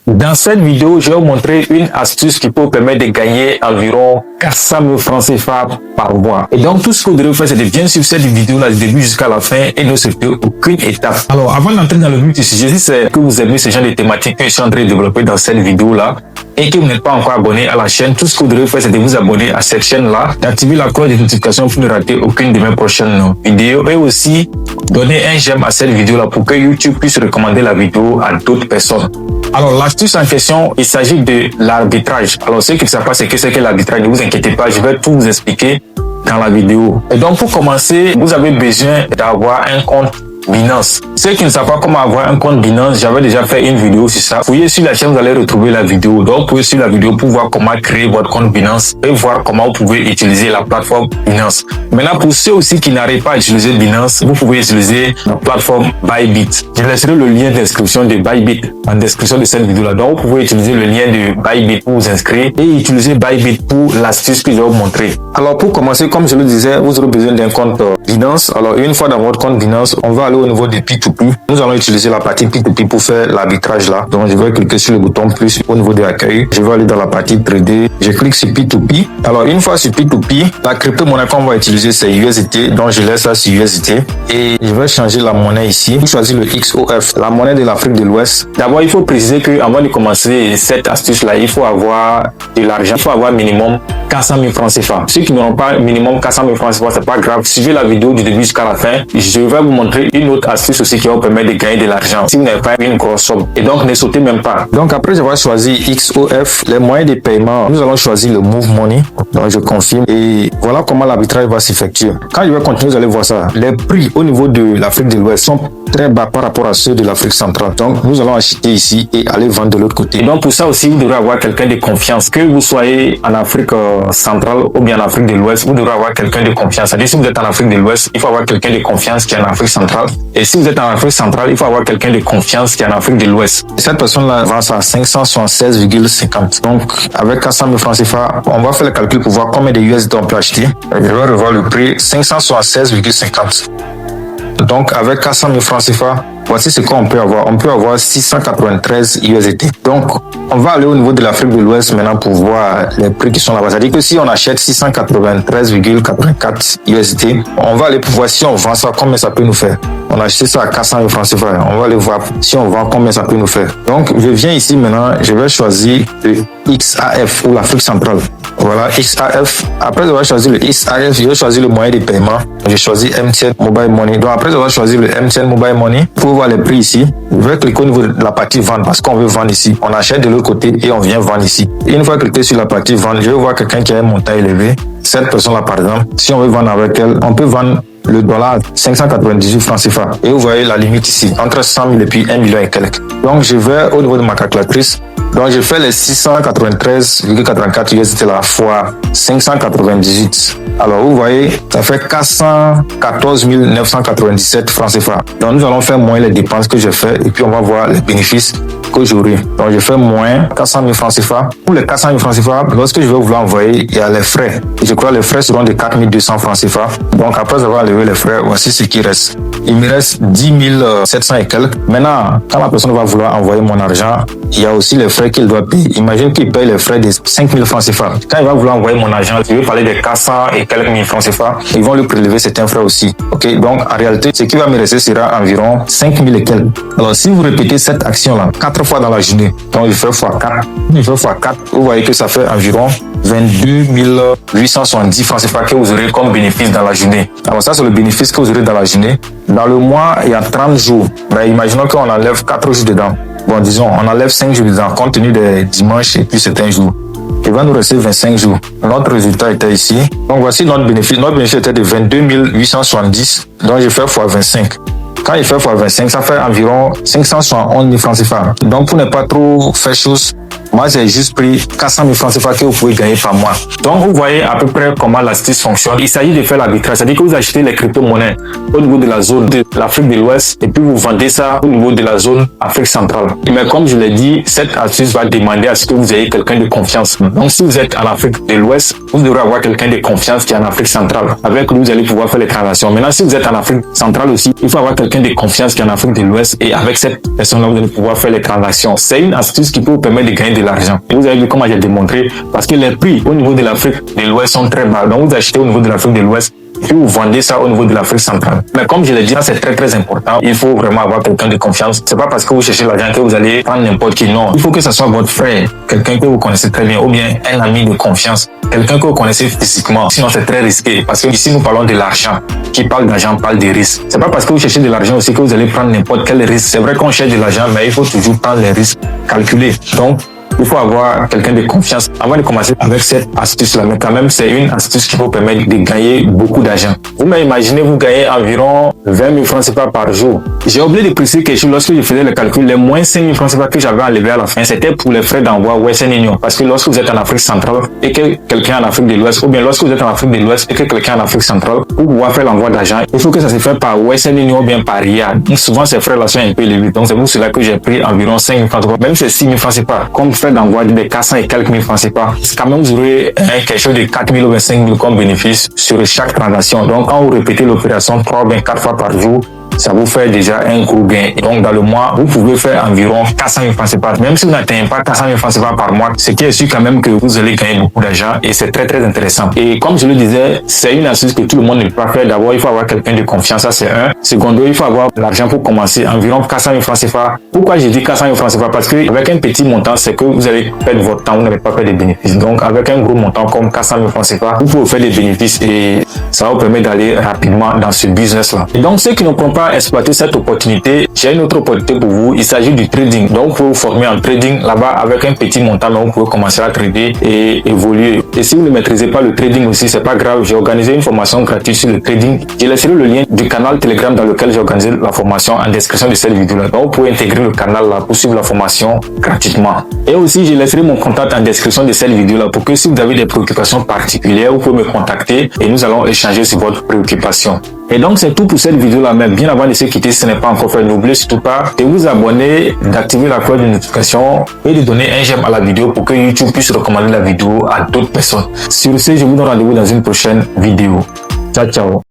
Dans cette vidéo, je vais vous montrer une astuce qui peut vous permettre de gagner environ 400 000 francs CFA par mois. Et donc, tout ce que vous devez faire, c'est de bien suivre cette vidéo-là du début jusqu'à la fin et ne sauter aucune étape. Alors, avant d'entrer dans le vif du sujet, si c'est que vous aimez ce genre de thématiques que je suis en train de développer dans cette vidéo-là et que vous n'êtes pas encore abonné à la chaîne, tout ce que vous devez faire, c'est de vous abonner à cette chaîne-là, d'activer la cloche de notification pour ne rater aucune de mes prochaines vidéos et aussi donner un j'aime à cette vidéo-là pour que YouTube puisse recommander la vidéo à d'autres personnes. Alors, l'astuce en question, il s'agit de l'arbitrage. Alors, ce qui ne savent pas, c'est que l'arbitrage. Ne vous inquiétez pas, je vais tout vous expliquer dans la vidéo. Et donc, pour commencer, vous avez besoin d'avoir un compte Binance. Ceux qui ne savent pas comment avoir un compte Binance, j'avais déjà fait une vidéo sur ça. Fouillez sur la chaîne, vous allez retrouver la vidéo. Donc, vous pouvez suivre la vidéo pour voir comment créer votre compte Binance et voir comment vous pouvez utiliser la plateforme Binance. Maintenant, pour ceux aussi qui n'arrivent pas à utiliser Binance, vous pouvez utiliser la plateforme Bybit. Je laisserai le lien d'inscription de Bybit en description de cette vidéo-là. Donc, vous pouvez utiliser le lien de Bybit pour vous inscrire et utiliser Bybit pour l'astuce que je vais vous montrer. Alors, pour commencer, comme je le disais, vous aurez besoin d'un compte Binance. Alors, une fois dans votre compte Binance, on va aller au niveau de P2P. Nous allons utiliser la partie P2P pour faire l'arbitrage là. Donc, je vais cliquer sur le bouton plus au niveau de l'accueil. Je vais aller dans la partie trader. Je clique sur P2P. Alors, une fois sur P2P, la crypto-monnaie qu'on va utiliser, c'est USDT. Donc, je laisse là sur USDT. Et je vais changer la monnaie ici. Je choisis le XOF, la monnaie de l'Afrique de l'Ouest. D'abord, il faut préciser que avant de commencer cette astuce-là, il faut avoir de l'argent. Il faut avoir minimum 400 000 francs CFA. Ceux qui n'auront pas minimum 400 000 francs CFA, c'est pas grave. Suivez la vidéo du début jusqu'à la fin. Je vais vous montrer une autre astuce aussi qui va vous permettre de gagner de l'argent si vous n'avez pas une grosse somme. Et donc, ne sautez même pas. Donc, après avoir choisi XOF, les moyens de paiement, nous allons choisir le Move Money. Donc, je confirme. Et voilà comment l'arbitrage va s'effectuer. Quand je vais continuer, vous allez voir ça. Les prix au niveau de l'Afrique de l'Ouest sont très bas par rapport à ceux de l'Afrique centrale. Donc, nous allons acheter ici et aller vendre de l'autre côté. Et donc, pour ça aussi, vous devrez avoir quelqu'un de confiance. Que vous soyez en Afrique centrale ou bien en Afrique de l'Ouest, vous devrez avoir quelqu'un de confiance. C'est-à-dire, si vous êtes en Afrique de l'Ouest, il faut avoir quelqu'un de confiance qui est en Afrique centrale. Et si vous êtes en Afrique centrale, il faut avoir quelqu'un de confiance qui est en Afrique de l'Ouest. Cette personne-là vend ça à 576,50. Donc, avec 400 000 francs CFA, on va faire le calcul pour voir combien de USD on peut acheter. Je vais revoir le prix, 576,50. Donc, avec 400 000 francs CFA, voici ce qu'on peut avoir. On peut avoir 693 USDT. Donc, on va aller au niveau de l'Afrique de l'Ouest maintenant pour voir les prix qui sont là-bas. C'est-à-dire que si on achète 693,84 USDT, on va aller pour voir si on vend ça, combien ça peut nous faire. On a acheté ça à 400 000 francs CFA. On va aller voir si on vend, combien ça peut nous faire. Donc, je viens ici maintenant, je vais choisir le XAF ou l'Afrique centrale. Voilà, XAF. Après avoir choisi le XAF, je vais choisir le moyen de paiement. Je choisis MTN Mobile Money. Donc, après avoir choisi le MTN Mobile Money, pour voir les prix ici, je vais cliquer au niveau de la partie vente parce qu'on veut vendre ici. On achète de l'autre côté et on vient vendre ici. Et une fois cliqué sur la partie vente, je vais voir quelqu'un qui a un montant élevé. Cette personne-là, par exemple, si on veut vendre avec elle, on peut vendre le dollar 598 francs CFA. Et vous voyez la limite ici, entre 100 000 et puis 1 million et quelques. Donc, je vais au niveau de ma calculatrice. Donc, je fais les 693,84 USD là fois 598. Alors, vous voyez, ça fait 414 997 francs CFA. Donc, nous allons faire moins les dépenses que j'ai fait et puis on va voir les bénéfices que j'aurai. Donc, je fais moins 400 000 francs CFA. Pour les 400 000 francs CFA, lorsque je vais vouloir envoyer, il y a les frais. Je crois que les frais seront de 4 200 francs CFA. Donc, après avoir enlevé les frais, voici ce qui reste. Il me reste 10 700 et quelques. Maintenant, quand la personne va vouloir envoyer mon argent, il y a aussi les frais qu'il doit payer. Imagine qu'il paye les frais de 5 000 francs CFA. Quand il va vouloir envoyer mon argent, je vais parler de 400 et quelques mille francs CFA. Ils vont lui prélever certains frais aussi. Ok, donc en réalité, ce qui va me rester sera environ 5 000 et quelques. Alors, si vous répétez cette action-là 4 fois dans la journée, donc je fais x4, vous voyez que ça fait environ 22 870 francs CFA que vous aurez comme bénéfice dans la journée. Alors ça, c'est le bénéfice que vous aurez dans la journée. Dans le mois, il y a 30 jours. Mais imaginons qu'on enlève 4 jours dedans. Bon, disons, on enlève 5 jours dedans, compte tenu des dimanches et puis certains jours. Il va nous rester 25 jours. Notre résultat était ici. Donc, voici notre bénéfice. Notre bénéfice était de 22 870. Donc, je fais x 25. Quand il fait x 25, ça fait environ 571 000 francs CFA. Donc, pour ne pas trop faire chose, Moi, j'ai juste pris 400 000 francs CFA que vous pouvez gagner par mois. Donc, vous voyez à peu près comment l'astuce fonctionne. Il s'agit de faire l'arbitrage, c'est-à-dire que vous achetez les crypto-monnaies au niveau de la zone de l'Afrique de l'Ouest et puis vous vendez ça au niveau de la zone Afrique centrale. Mais comme je l'ai dit, cette astuce va demander à ce que vous ayez quelqu'un de confiance. Donc, si vous êtes en Afrique de l'Ouest, vous devrez avoir quelqu'un de confiance qui est en Afrique centrale. Avec lui, vous allez pouvoir faire les transactions. Maintenant, si vous êtes en Afrique centrale aussi, il faut avoir quelqu'un de confiance qui est en Afrique de l'Ouest et avec cette personne-là, vous allez pouvoir faire les transactions. C'est une astuce qui peut vous permettre de gagner de l'argent. Et vous avez vu comment j'ai démontré parce que les prix au niveau de l'Afrique de l'Ouest sont très bas. Donc, vous achetez au niveau de l'Afrique de l'Ouest et puis vous vendez ça au niveau de l'Afrique centrale. Mais comme je l'ai dit, ça c'est très important. Il faut vraiment avoir quelqu'un de confiance. C'est pas parce que vous cherchez l'argent que vous allez prendre n'importe qui. Non, il faut que ce soit votre frère, quelqu'un que vous connaissez très bien, ou bien un ami de confiance, quelqu'un que vous connaissez physiquement. Sinon c'est très risqué parce que ici nous parlons de l'argent. Qui parle d'argent parle des risques. C'est pas parce que vous cherchez de l'argent aussi que vous allez prendre n'importe quel risque. C'est vrai qu'on cherche de l'argent, mais il faut toujours prendre les risques calculés. Donc il faut avoir quelqu'un de confiance avant de commencer avec cette astuce-là. Mais quand même, c'est une astuce qui vous permet de gagner beaucoup d'argent. Vous m'imaginez, vous gagnez environ 20 000 francs CFA par jour. J'ai oublié de préciser quelque chose lorsque je faisais le calcul. Les moins 5 000 francs CFA que j'avais enlevé à la fin, c'était pour les frais d'envoi Western Union. Parce que lorsque vous êtes en Afrique centrale et que quelqu'un en Afrique de l'Ouest, ou bien lorsque vous êtes en Afrique de l'Ouest et que quelqu'un en Afrique centrale, pour pouvoir faire l'envoi d'argent, il faut que ça se fasse par Western Union ou bien par RIA. Donc souvent, ces frais-là sont un peu élevés. Donc c'est pour cela que j'ai pris environ 5 000 francs CFA. Même si c'est 6 000 francs CFA, comme frais d'envoi des 400 et quelques mille francs CFA, quand même vous aurez quelque chose de 4 000 ou 25 000 comme bénéfice sur chaque transaction. Donc quand vous répétez l'opération 3 ou 4 fois par jour, ça vous fait déjà un gros gain. Et donc, dans le mois, vous pouvez faire environ 400 000 francs CFA. Même si vous n'atteignez pas 400 000 francs CFA par mois, ce qui est sûr quand même que vous allez gagner beaucoup d'argent et c'est très intéressant. Et comme je le disais, c'est une astuce que tout le monde ne peut pas faire. D'abord, il faut avoir quelqu'un de confiance, ça c'est un. Secondo, il faut avoir l'argent pour commencer, environ 400 000 francs CFA. Pourquoi j'ai dit 400 000 francs CFA? Parce que avec un petit montant, c'est que vous allez perdre votre temps, vous n'allez pas faire des bénéfices. Donc, avec un gros montant comme 400 000 francs CFA, vous pouvez faire des bénéfices et ça vous permet d'aller rapidement dans ce business-là. Et donc, ceux qui ne pourront pas exploiter cette opportunité, j'ai une autre opportunité pour vous. Il s'agit du trading. Donc, vous pouvez vous former en trading là-bas avec un petit montant, mais vous pouvez commencer à trader et évoluer. Et si vous ne maîtrisez pas le trading aussi, c'est pas grave. J'ai organisé une formation gratuite sur le trading. Je laisserai le lien du canal Telegram dans lequel j'ai organisé la formation en description de cette vidéo-là. Donc, vous pouvez intégrer le canal là pour suivre la formation gratuitement. Et aussi, je laisserai mon contact en description de cette vidéo-là pour que si vous avez des préoccupations particulières, vous pouvez me contacter et nous allons échanger sur votre préoccupation. Et donc, c'est tout pour cette vidéo-là. Mais bien avant de se quitter, si ce n'est pas encore fait, n'oubliez surtout pas de vous abonner, d'activer la cloche de notification et de donner un j'aime à la vidéo pour que YouTube puisse recommander la vidéo à d'autres personnes. Sur ce, je vous donne rendez-vous dans une prochaine vidéo. Ciao, ciao.